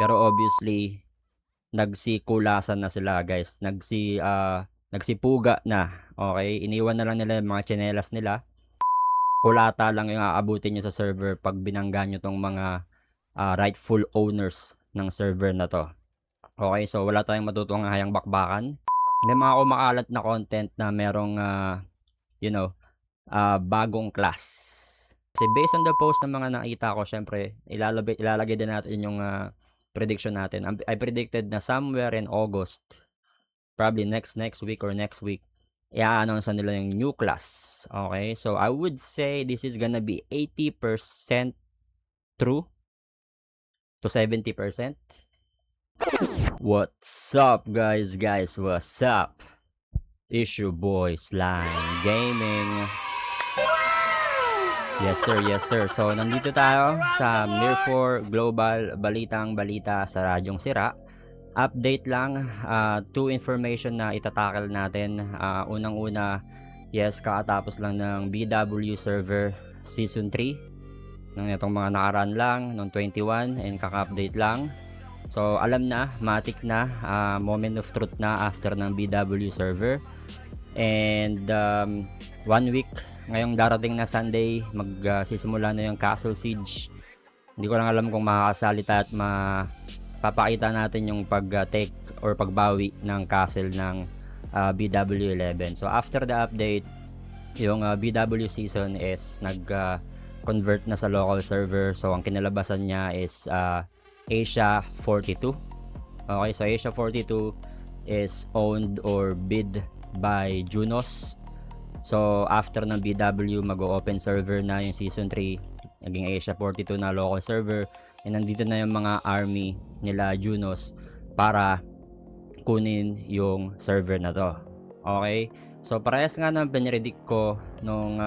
Pero obviously, nagsikulasan na sila guys. Nagsipuga na. Okay? Iniwan na lang nila yung mga tsinelas nila. Kulata lang yung aabutin nyo sa server pag binangga nyo tong mga rightful owners ng server na to. Okay? So wala tayong matutunghayang bakbakan. May mga kumakalat na content na merong you know, bagong class. Kasi based on the post ng mga nakita ko, syempre, ilalagay din natin yung prediction natin. I predicted na somewhere in August, probably next week or next week, i-announce na nila yung new class. Okay? So, I would say this is gonna be 80% true to 70%. What's up, guys? What's up? Issue boy Slime Gaming. Yes sir. So nandito tayo sa Mir4 Global Balitang Balita sa Radyong Sira. Update lang, two information na itatakal natin. Unang-una, yes, kakatapos lang ng BW server Season 3 ng itong mga nakaraan lang, noong 21, and kaka-update lang. So alam na, matik na, moment of truth na after ng BW server. And 1 week ngayong darating na Sunday, magsisimula na yung Castle Siege. Hindi ko lang alam kung makakasalita at mapapakita natin yung pag-take or pagbawi ng castle ng BW11. So after the update, yung BW season is nag-convert na sa local server. So ang kinalabasan niya is Asia 42. Okay, so Asia 42 is owned or bid by Junos. So after ng BW, mag-open server na yung Season 3, naging Asia 42 na local server, and nandito na yung mga army nila Junos para kunin yung server na to. Okay? So parehas nga ng pinredict ko nung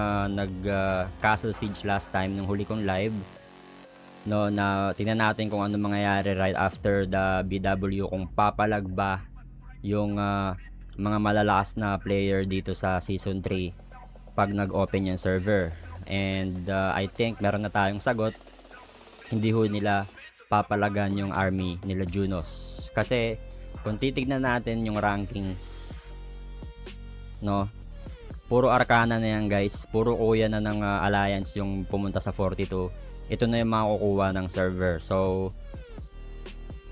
Castle Siege last time, nung huli kong live, no, na tingnan natin kung ano mangyayari right after the BW, kung papalag ba yung mga malalakas na player dito sa Season 3 pag nag-open yung server. And I think meron na tayong sagot. Hindi ho nila papalagan yung army nila Junos. Kasi kung titignan natin yung rankings, no, puro Arcana na yan guys. Puro kuya na ng Alliance yung pumunta sa 42. Ito na yung makukuha ng server. So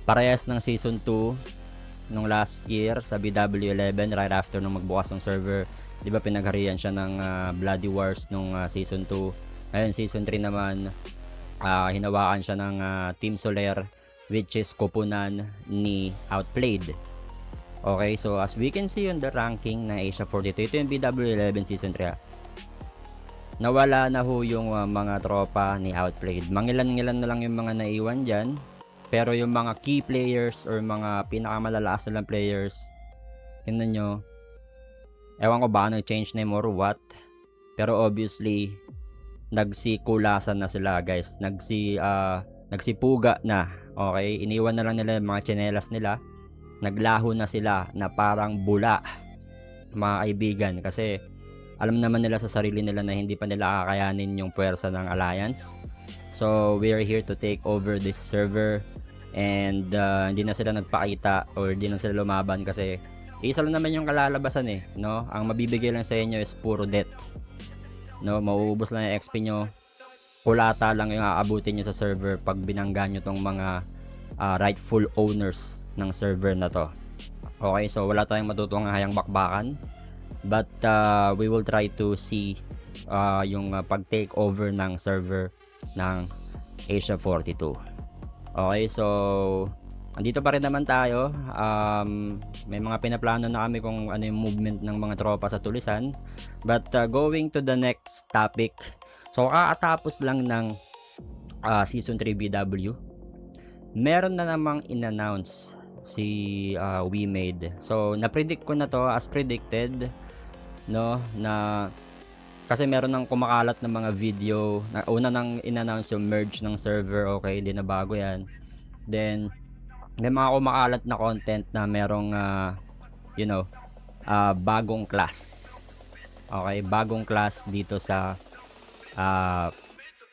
parehas ng Season 2 nung last year sa BW11, right after nung magbukas ng server. Di ba pinagharian siya ng Bloody Wars nung Season 2. Ngayon Season 3 naman, hinawakan siya ng Team Soler, which is kupunan ni Outplayed. Okay, so as we can see on the ranking ng Asia 42, ito yung BW11 Season 3. Nawala na ho yung mga tropa ni Outplayed. Mangilan-ngilan na lang yung mga naiwan dyan. Pero yung mga key players or mga pinakamalalakas na lang players, tingnan nyo, ewan ko ba change name or what, pero obviously nagsikulasan na sila guys. Nagsipuga na. Okay, iniwan na lang nila yung mga tsinelas nila. Naglaho na sila na parang bula, mga kaibigan, kasi alam naman nila sa sarili nila na hindi pa nila kakayanin yung puwersa ng Alliance. So we are here to take over this server, and hindi na sila nagpakita or hindi na sila lumaban kasi isa lang naman yung kalalabasan no? Ang mabibigay lang sa inyo is puro death, no? Mauubos lang yung XP nyo. Kulata lang yung aabutin nyo sa server pag binangga nyo tong mga rightful owners ng server na to. Okay, so wala tayong matutunghayang bakbakan, but we will try to see yung pag-take over ng server ng Asia 42. Okay, so andito pa rin naman tayo. May mga pinaplano na kami kung ano yung movement ng mga tropa sa tulisan. But going to the next topic. So kakatapos lang ng Season 3 BW, meron na namang in-announce si WeMade. So na-predict ko na to as predicted, no, na kasi meron nang kumakalat ng mga video na una nang in-announce yung merge ng server. Okay, hindi na bago yan. Then may mga kumakalat na content na merong bagong class. Okay, bagong class dito sa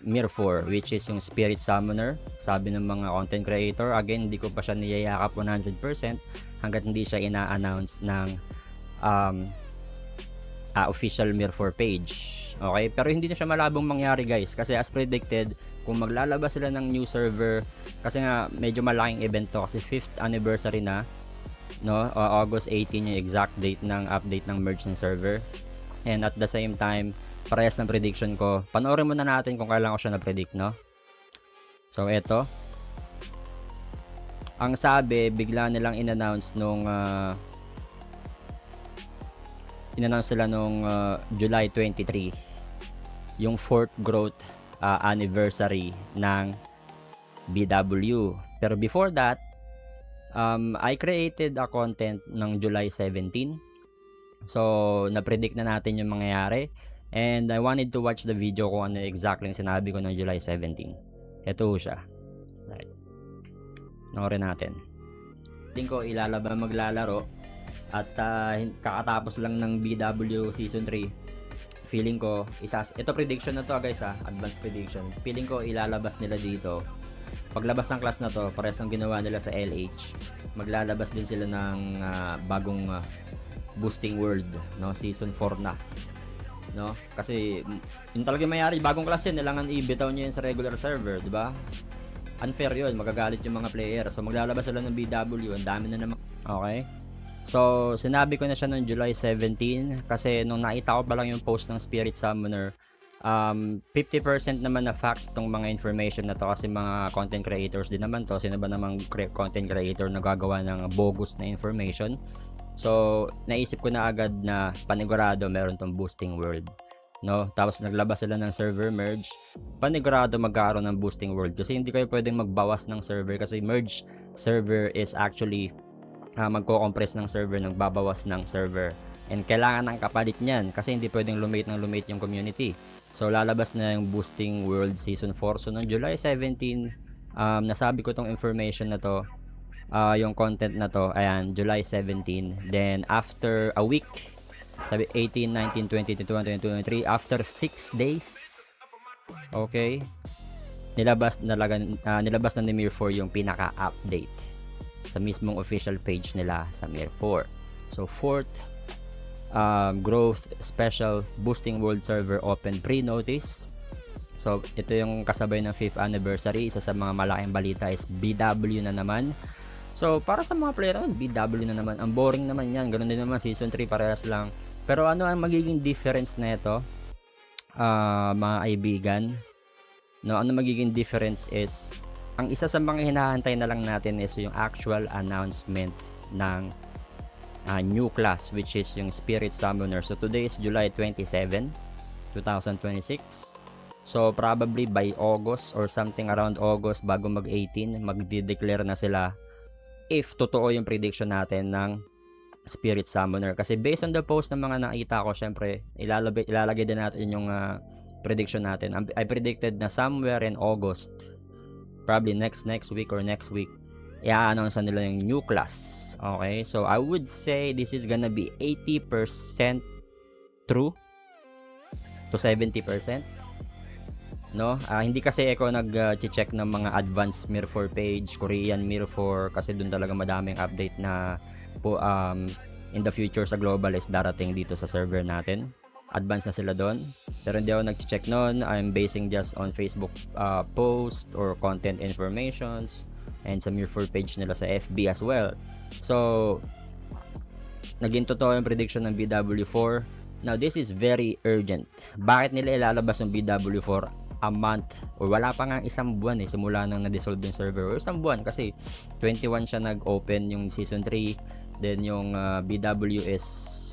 Mir 4, which is yung Spirit Summoner. Sabi ng mga content creator, again, hindi ko pa siya niyayakap 100% hanggat hindi siya ina-announce ng official Mir 4 page. Okay, pero hindi na siya malabong mangyari guys, kasi as predicted, kung maglalabas sila ng new server, kasi nga medyo malaking event to, kasi 5th anniversary na, no? August 18 yung exact date ng update ng merge ng server. And at the same time, parehas ng prediction ko. Panoorin muna natin kung kailan ko siya na-predict, no? So eto, ang sabi, bigla nilang in-announce nung sila nung July 23 yung 4th growth anniversary ng BW. Pero before that, I created a content ng July 17. So na-predict na natin yung mangyayari, and I wanted to watch the video kung ano exactly yung sinabi ko ng July 17. Ito siya. Right. Noorin natin. Tingin ko ilalabas maglalaro. At kakatapos lang ng BW Season 3, feeling ko, ito prediction na to guys advanced prediction. Feeling ko ilalabas nila dito. Paglabas ng class na to, parehas ang ginawa nila sa LH, maglalabas din sila ng bagong boosting world, no? Season 4 na. No? Kasi, yun talaga mayari, bagong class yun, kailangan i-bitaw nyo yun sa regular server, di ba? Unfair yun, magagalit yung mga player. So, maglalabas sila ng BW, ang dami na naman. Okay? So, sinabi ko na siya noong July 17 kasi nung nakita ko pa lang yung post ng Spirit Summoner, 50% naman na facts tong mga information na to, kasi mga content creators din naman to. Sino ba namang content creator na gagawa ng bogus na information? So, naisip ko na agad na panigurado meron tong boosting world, no? Tapos naglabas sila ng server merge, panigurado magkaroon ng boosting world, kasi hindi kayo pwedeng magbawas ng server, kasi merge server is actually magko-compress ng server, ng babawas ng server, and kailangan ng kapalit niyan kasi hindi pwedeng lumate ng lumate yung community. So lalabas na yung boosting world season 4. So noong July 17, nasabi ko tong information na to, yung content na to, ayan, July 17. Then after a week, sabi 18, 19, 20, 21, 22, 23, after 6 days, okay, nilabas na ni Mir 4 yung pinaka-update sa mismong official page nila sa Mir 4. So 4th growth special boosting world server open pre-notice. So ito yung kasabay ng 5th anniversary. Isa sa mga malaking balita is BW na naman. So para sa mga player, BW na naman, ang boring naman yan. Ganun din naman season 3, parehas lang. Pero ano ang magiging difference na ito, mga kaibigan, no? Ano magiging difference is, ang isa sa mga hinahantay na lang natin is yung actual announcement ng new class, which is yung Spirit Summoner. So today is July 27, 2026. So probably by August or something around August, bago mag-18, magde-declare na sila if totoo yung prediction natin ng Spirit Summoner. Kasi based on the post ng mga nakita ko, syempre ilalagay din natin yung prediction natin. I predicted na somewhere in August, probably next week or next week, i-announce nila yung new class. Okay, so I would say this is gonna be 80% true to 70%, no? Hindi kasi ako nag-check ng mga advanced Mir 4 page, Korean Mir 4, kasi dun talaga madaming update na po in the future sa global is darating dito sa server natin. Advance na sila doon, pero hindi ako nag-check noon. I'm basing just on Facebook post or content informations, and sa Mir 4 page nila sa FB as well. So naging totoo yung prediction ng BW4. Now this is very urgent. Bakit nila ilalabas yung BW4 a month, or wala pa nga isang buwan simula nang na-dissolve yung server, or isang buwan, kasi 21 siya nag-open yung season 3. Then yung BW is,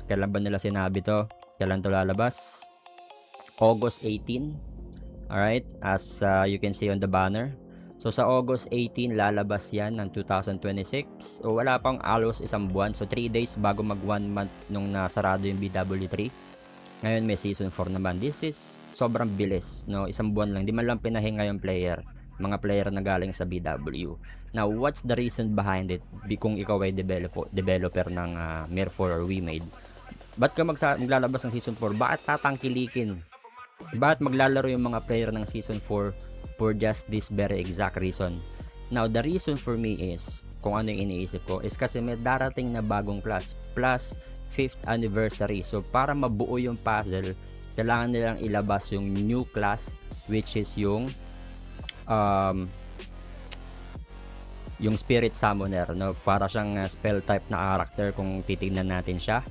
kailan ba nila sinabi to? Kailan to lalabas? August 18. Alright, as you can see on the banner. So sa August 18 lalabas yan ng 2026. O wala pang alos isang buwan. So 3 days bago mag 1 month nung nasarado yung BW3. Ngayon may season 4 naman. This is sobrang bilis, no? Isang buwan lang. Di man lang pinahinga yung player. Mga player na galing sa BW. Now, what's the reason behind it? Kung ikaw ay developer ng Mir 4 or WeMade, ba't ka maglalabas ng season 4? Bakit tatangkilikin Bakit maglalaro yung mga player ng Season 4 for just this very exact reason? Now, the reason for me is, kung ano yung iniisip ko, is kasi may darating na bagong class, plus 5th anniversary. So, para mabuo yung puzzle, kailangan nilang ilabas yung new class, which is yung Spirit Summoner, no? Para siyang spell type na character kung titignan natin siya.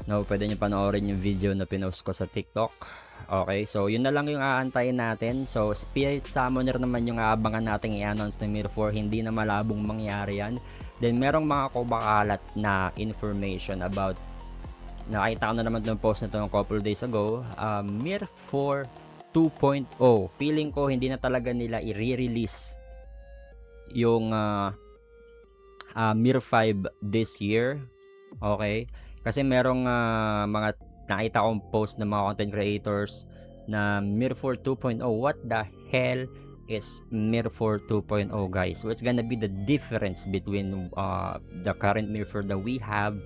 No, pwede nyo panoorin yung video na pinost ko sa TikTok. Okay, so yun na lang yung aantayin natin. So Spirit Summoner naman yung aabangan nating i-announce ng Mir 4. Hindi na malabong mangyari yan. Then merong mga kubakalat na information about, nakita ko na naman ng post na ito ng couple days ago, Mir 4 2.0. Feeling ko hindi na talaga nila i-release yung Mir 5 this year. Okay, kasi merong mga nakita kong post ng mga content creators na Mir 4 2.0. What the hell is Mir 4 2.0, guys? So it's gonna be the difference between the current Mir 4 that we have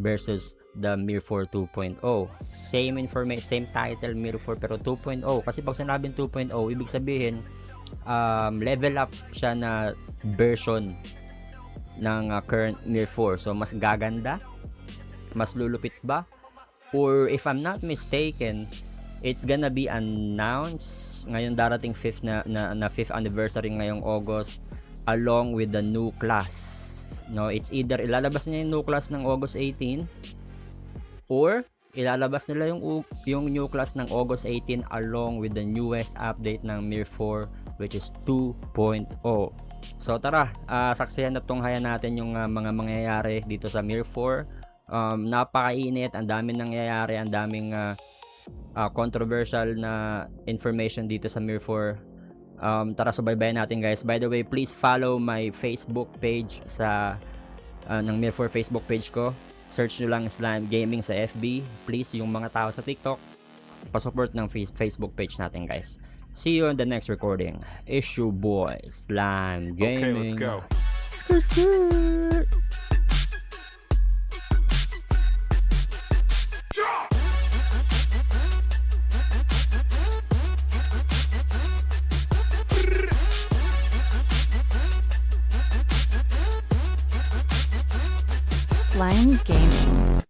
versus the Mir 4 2.0. Same information, same title, Mir 4, pero 2.0. Kasi pag sinabing 2.0, ibig sabihin level up siya na version ng current Mir 4. So mas gaganda, mas lulupit ba? Or if I'm not mistaken, it's gonna be announced ngayon, darating 5th na 5th anniversary ngayong August, along with the new class. No, it's either ilalabas niya yung new class ng August 18, or ilalabas nila yung new class ng August 18 along with the newest update ng Mir 4, which is 2.0. So tara, saksihan at tunghayan natin yung mga mangyayari dito sa Mir 4. Napakainit, ang daming nangyayari, ang daming controversial na information dito sa Mir 4. Tara, subaybayan natin, guys. By the way, please follow my Facebook page sa ng Mir 4 Facebook page ko. Search nyo lang Slime Gaming sa FB. Please, yung mga tao sa TikTok, pasupport ng Facebook page natin, guys. See you on the next recording. Issue boy, Slime Gaming. Okay, let's go. Slime Gaming.